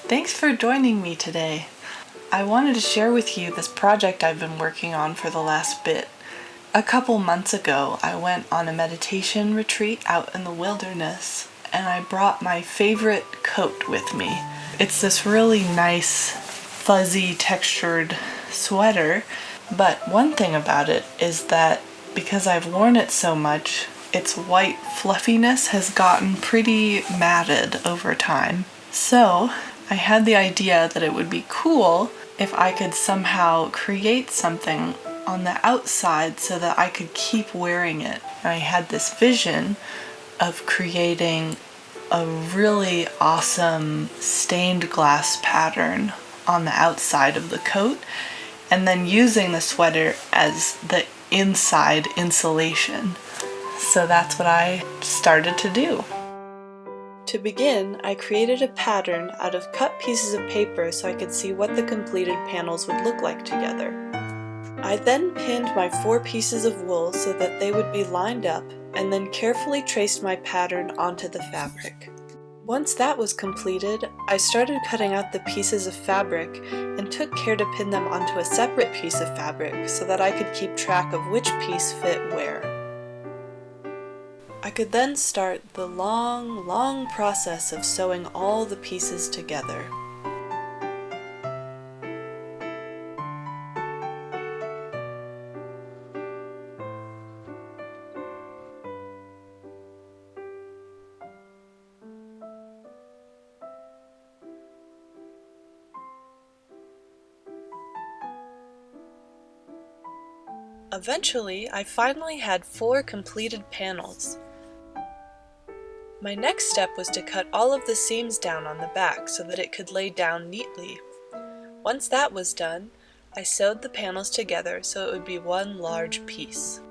Thanks for joining me today. I wanted to share with you this project I've been working on for the last bit. A couple months ago, I went on a meditation retreat out in the wilderness, and I brought my favorite coat with me. It's this really nice, fuzzy, textured sweater, but one thing about it is that because I've worn it so much, its white fluffiness has gotten pretty matted over time. So I had the idea that it would be cool if I could somehow create something on the outside so that I could keep wearing it. And I had this vision of creating a really awesome stained glass pattern on the outside of the coat, and then using the sweater as the inside insulation. So that's what I started to do. To begin, I created a pattern out of cut pieces of paper so I could see what the completed panels would look like together. I then pinned my 4 pieces of wool so that they would be lined up, and then carefully traced my pattern onto the fabric. Once that was completed, I started cutting out the pieces of fabric and took care to pin them onto a separate piece of fabric so that I could keep track of which piece fit where. I could then start the long process of sewing all the pieces together. Eventually, I finally had 4 completed panels. My next step was to cut all of the seams down on the back so that it could lay down neatly. Once that was done, I sewed the panels together so it would be one large piece.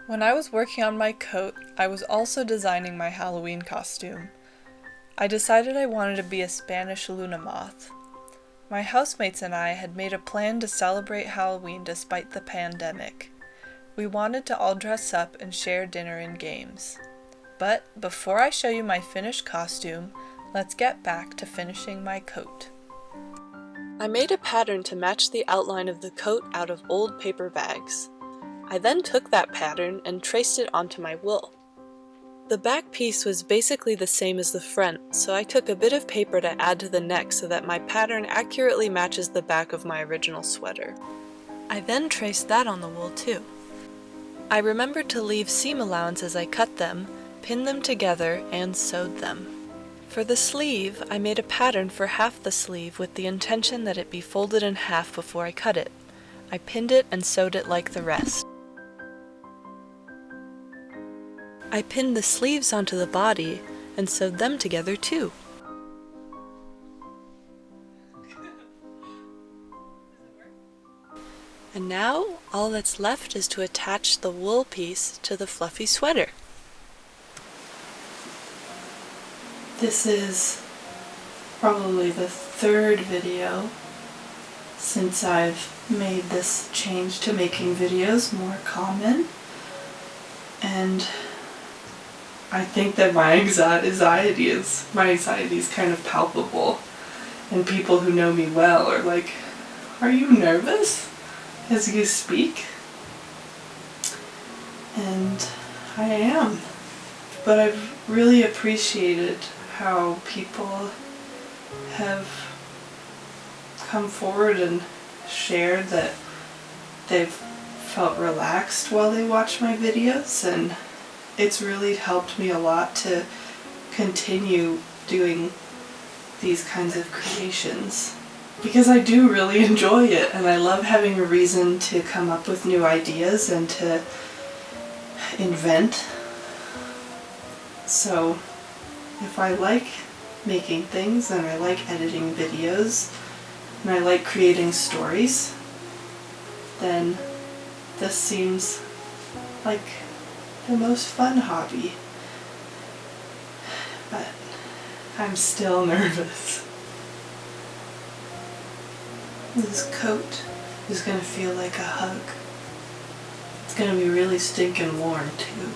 When I was working on my coat, I was also designing my Halloween costume. I decided I wanted to be a Spanish Luna moth. My housemates and I had made a plan to celebrate Halloween despite the pandemic. We wanted to all dress up and share dinner and games. But before I show you my finished costume, let's get back to finishing my coat. I made a pattern to match the outline of the coat out of old paper bags. I then took that pattern and traced it onto my wool. The back piece was basically the same as the front, so I took a bit of paper to add to the neck so that my pattern accurately matches the back of my original sweater. I then traced that on the wool too. I remembered to leave seam allowance as I cut them, pinned them together, and sewed them. For the sleeve, I made a pattern for half the sleeve with the intention that it be folded in half before I cut it. I pinned it and sewed it like the rest. I pinned the sleeves onto the body and sewed them together too. And now, all that's left is to attach the wool piece to the fluffy sweater. This is probably the 3rd video since I've made this change to making videos more common, and I think that my anxiety is kind of palpable, and people who know me well are like, "Are you nervous as you speak?" And I am, but I've really appreciated how people have come forward and shared that they've felt relaxed while they watch my videos, and it's really helped me a lot to continue doing these kinds of creations, because I do really enjoy it, and I love having a reason to come up with new ideas and to invent. So if I like making things, and I like editing videos, and I like creating stories, then this seems like the most fun hobby, but I'm still nervous. This coat is going to feel like a hug. It's going to be really stinking warm too,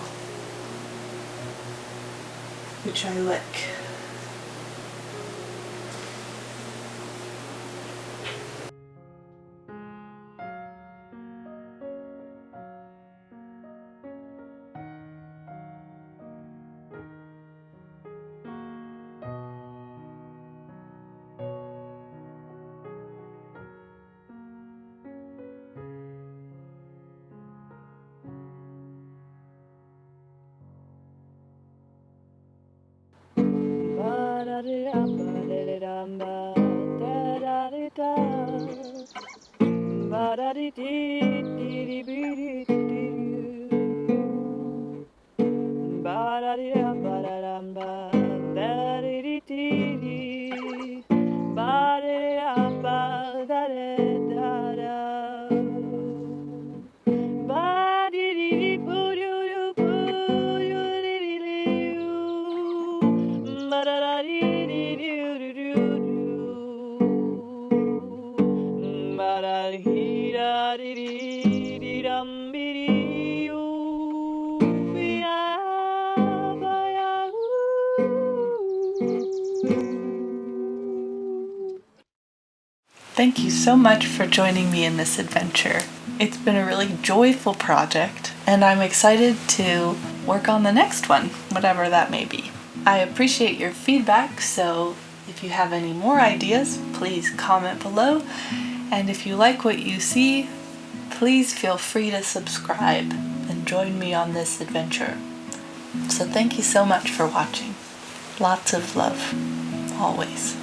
which I like. Thank you so much for joining me in this adventure. It's been a really joyful project, and I'm excited to work on the next one, whatever that may be. I appreciate your feedback, so if you have any more ideas, please comment below. And if you like what you see, please feel free to subscribe and join me on this adventure. So thank you so much for watching. Lots of love, always.